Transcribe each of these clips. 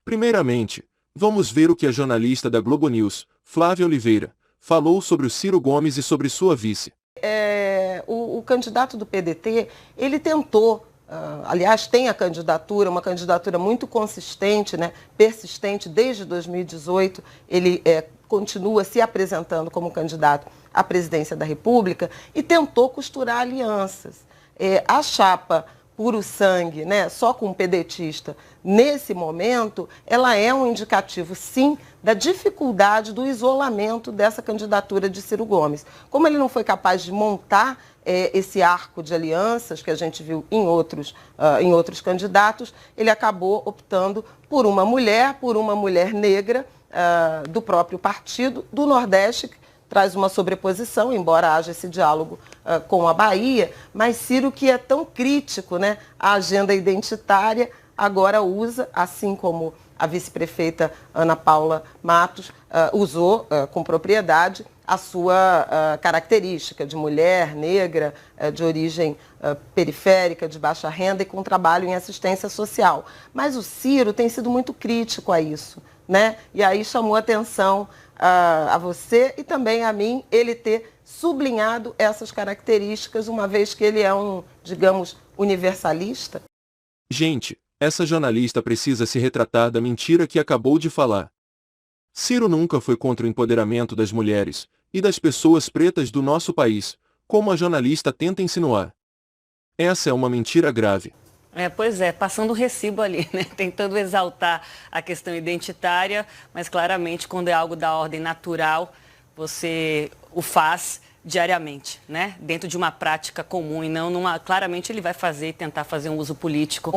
Primeiramente, vamos ver o que a jornalista da Globo News, Flávia Oliveira, falou sobre o Ciro Gomes e sobre sua vice. O candidato do PDT, ele tentou, aliás, tem a candidatura, uma candidatura muito consistente, né, persistente desde 2018, ele continua se apresentando como candidato à presidência da República e tentou costurar alianças. A chapa puro sangue, né, só com um pedetista, nesse momento, ela é um indicativo, sim, da dificuldade do isolamento dessa candidatura de Ciro Gomes. Como ele não foi capaz de montar esse arco de alianças que a gente viu em outros candidatos, ele acabou optando por uma mulher negra do próprio partido do Nordeste, traz uma sobreposição, embora haja esse diálogo com a Bahia, mas Ciro, que é tão crítico, né, à agenda identitária, agora usa, assim como a vice-prefeita Ana Paula Matos usou com propriedade a sua característica de mulher negra, de origem periférica, de baixa renda e com trabalho em assistência social. Mas o Ciro tem sido muito crítico a isso, né? E aí chamou atenção a você e também a mim, ele ter sublinhado essas características, uma vez que ele é um, digamos, universalista. Gente, essa jornalista precisa se retratar da mentira que acabou de falar. Ciro nunca foi contra o empoderamento das mulheres e das pessoas pretas do nosso país, como a jornalista tenta insinuar. Essa é uma mentira grave. Pois é, passando o recibo ali, né? Tentando exaltar a questão identitária, mas claramente quando é algo da ordem natural, você o faz diariamente, né? Dentro de uma prática comum e não numa... Claramente ele vai fazer e tentar fazer um uso político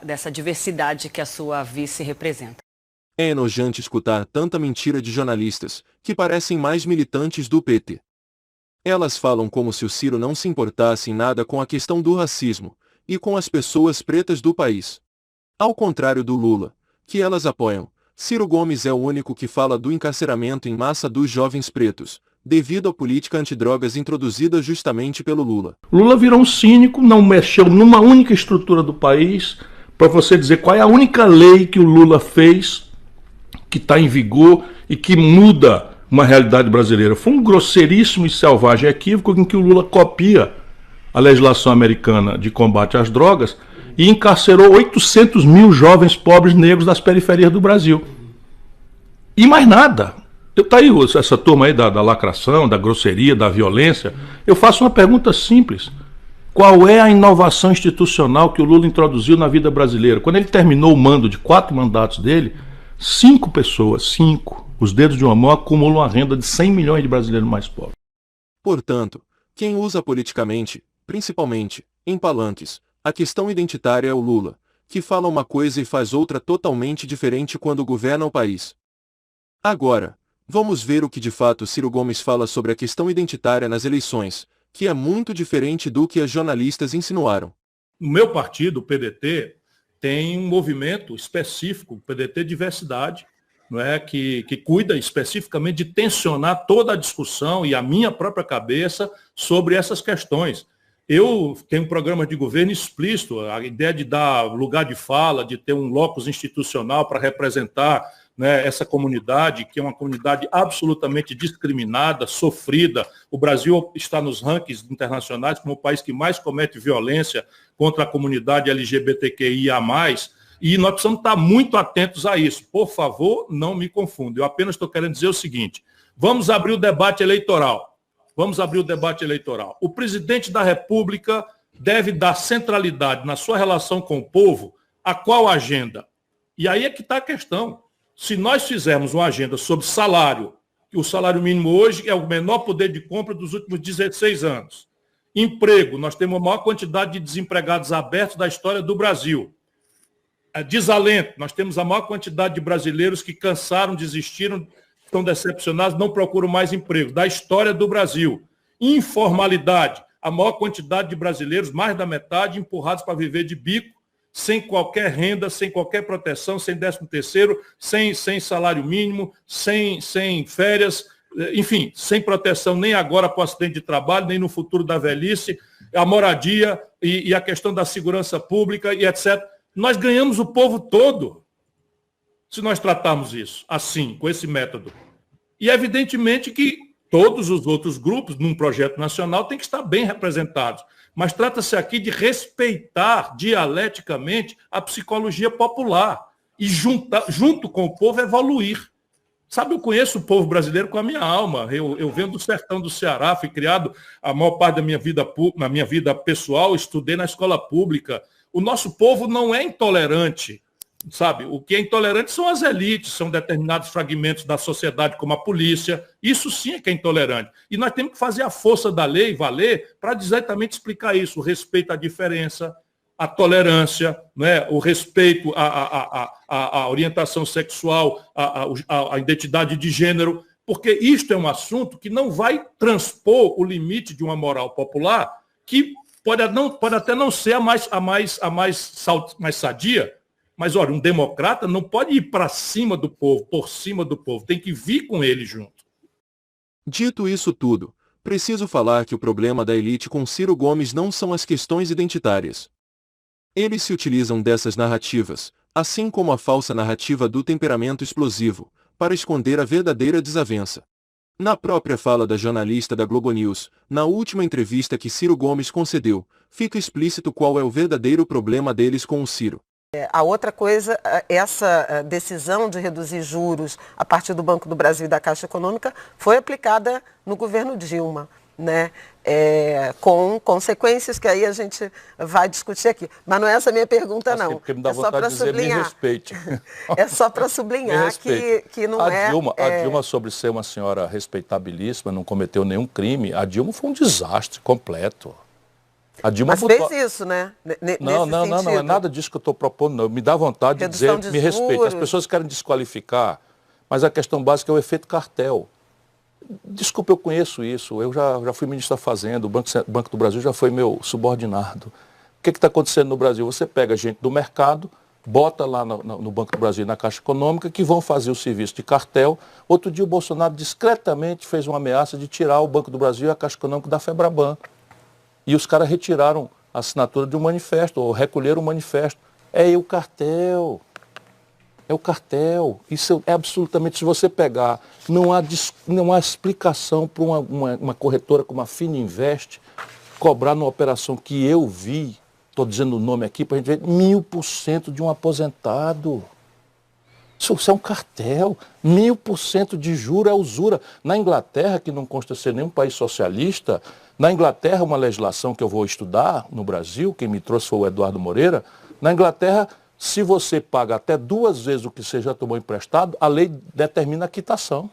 dessa diversidade que a sua vice representa. É enojante escutar tanta mentira de jornalistas, que parecem mais militantes do PT. Elas falam como se o Ciro não se importasse em nada com a questão do racismo e com as pessoas pretas do país. Ao contrário do Lula, que elas apoiam, Ciro Gomes é o único que fala do encarceramento em massa dos jovens pretos, devido à política antidrogas introduzida justamente pelo Lula. Lula virou um cínico, não mexeu numa única estrutura do país, para você dizer qual é a única lei que o Lula fez, que está em vigor e que muda uma realidade brasileira. Foi um grosseiríssimo e selvagem equívoco em que o Lula copia a legislação americana de combate às drogas e encarcerou 800 mil jovens pobres negros das periferias do Brasil. E mais nada. Está aí essa turma aí da lacração, da grosseria, da violência. Eu faço uma pergunta simples. Qual é a inovação institucional que o Lula introduziu na vida brasileira? Quando ele terminou o mando de 4 mandatos dele, 5 pessoas, os dedos de uma mão acumulam a renda de 100 milhões de brasileiros mais pobres. Portanto, quem usa politicamente, principalmente, em palanques, a questão identitária é o Lula, que fala uma coisa e faz outra totalmente diferente quando governa o país. Agora, vamos ver o que de fato Ciro Gomes fala sobre a questão identitária nas eleições, que é muito diferente do que as jornalistas insinuaram. No meu partido, o PDT, tem um movimento específico, o PDT Diversidade, não é, que cuida especificamente de tensionar toda a discussão e a minha própria cabeça sobre essas questões. Eu tenho um programa de governo explícito, a ideia de dar lugar de fala, de ter um locus institucional para representar, né, essa comunidade, que é uma comunidade absolutamente discriminada, sofrida. O Brasil está nos rankings internacionais como o país que mais comete violência contra a comunidade LGBTQIA+, e nós precisamos estar muito atentos a isso. Por favor, não me confunda. Eu apenas estou querendo dizer o seguinte: vamos abrir o debate eleitoral. O presidente da República deve dar centralidade na sua relação com o povo a qual agenda? E aí é que está a questão. Se nós fizermos uma agenda sobre salário, que o salário mínimo hoje é o menor poder de compra dos últimos 16 anos. Emprego, nós temos a maior quantidade de desempregados abertos da história do Brasil. Desalento, nós temos a maior quantidade de brasileiros que cansaram, desistiram, estão decepcionados, não procuram mais emprego, da história do Brasil. Informalidade, a maior quantidade de brasileiros, mais da metade, empurrados para viver de bico, sem qualquer renda, sem qualquer proteção, sem 13º, sem salário mínimo, sem férias, enfim, sem proteção nem agora para o acidente de trabalho, nem no futuro da velhice, a moradia e a questão da segurança pública e etc. Nós ganhamos o povo todo. se nós tratarmos isso assim, com esse método. E evidentemente que todos os outros grupos, num projeto nacional, têm que estar bem representados. Mas trata-se aqui de respeitar dialeticamente a psicologia popular e, junto com o povo, evoluir. Sabe, eu conheço o povo brasileiro com a minha alma. Eu venho do sertão do Ceará, fui criado a maior parte da minha vida, na minha vida pessoal, estudei na escola pública. O nosso povo não é intolerante, sabe? O que é intolerante são as elites, são determinados fragmentos da sociedade, como a polícia. Isso sim é que é intolerante. E nós temos que fazer a força da lei valer para exatamente explicar isso, o respeito à diferença, a tolerância, né, o respeito à orientação sexual, à identidade de gênero, porque isto é um assunto que não vai transpor o limite de uma moral popular, que pode até não ser a mais sadia, mas, olha, um democrata não pode ir para cima do povo, por cima do povo, tem que vir com ele junto. Dito isso tudo, preciso falar que o problema da elite com Ciro Gomes não são as questões identitárias. Eles se utilizam dessas narrativas, assim como a falsa narrativa do temperamento explosivo, para esconder a verdadeira desavença. Na própria fala da jornalista da Globo News, na última entrevista que Ciro Gomes concedeu, fica explícito qual é o verdadeiro problema deles com o Ciro. A outra coisa, essa decisão de reduzir juros a partir do Banco do Brasil e da Caixa Econômica foi aplicada no governo Dilma, né? Com consequências que aí a gente vai discutir aqui. Mas não é essa a minha pergunta, não. Porque me dá vontade de dizer, me respeite. É só para sublinhar que não a Dilma, sobre ser uma senhora respeitabilíssima, não cometeu nenhum crime, a Dilma foi um desastre completo. A Dilma fez isso, né? Não é nada disso que eu estou propondo, não. Me dá vontade de dizer, me respeite. As pessoas querem desqualificar, mas a questão básica é o efeito cartel. Desculpa, eu conheço isso, eu já fui ministro da Fazenda, o Banco do Brasil já foi meu subordinado. O que está acontecendo no Brasil? Você pega gente do mercado, bota lá no Banco do Brasil e na Caixa Econômica, que vão fazer o serviço de cartel. Outro dia o Bolsonaro discretamente fez uma ameaça de tirar o Banco do Brasil e a Caixa Econômica da Febraban. E os caras retiraram a assinatura de um manifesto, ou recolheram o manifesto. É o cartel. É o cartel. Isso é absolutamente, se você pegar, não há explicação para uma corretora como a Fininvest cobrar numa operação que eu vi, estou dizendo o nome aqui para a gente ver, 1000% de um aposentado. Isso é um cartel. 1000% de juro é usura. Na Inglaterra, que não consta ser nenhum país socialista, na Inglaterra, uma legislação que eu vou estudar no Brasil, quem me trouxe foi o Eduardo Moreira, na Inglaterra, se você paga até 2 vezes o que você já tomou emprestado, a lei determina a quitação.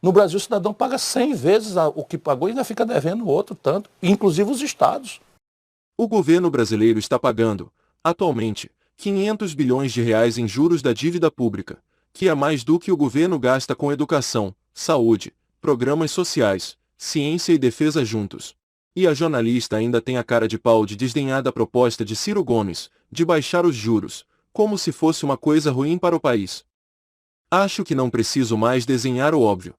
No Brasil, o cidadão paga 100 vezes o que pagou e ainda fica devendo outro tanto, inclusive os estados. O governo brasileiro está pagando, atualmente, 500 bilhões de reais em juros da dívida pública, que é mais do que o governo gasta com educação, saúde, programas sociais, ciência e defesa juntos. E a jornalista ainda tem a cara de pau de desdenhar da proposta de Ciro Gomes, de baixar os juros, como se fosse uma coisa ruim para o país. Acho que não preciso mais desenhar o óbvio.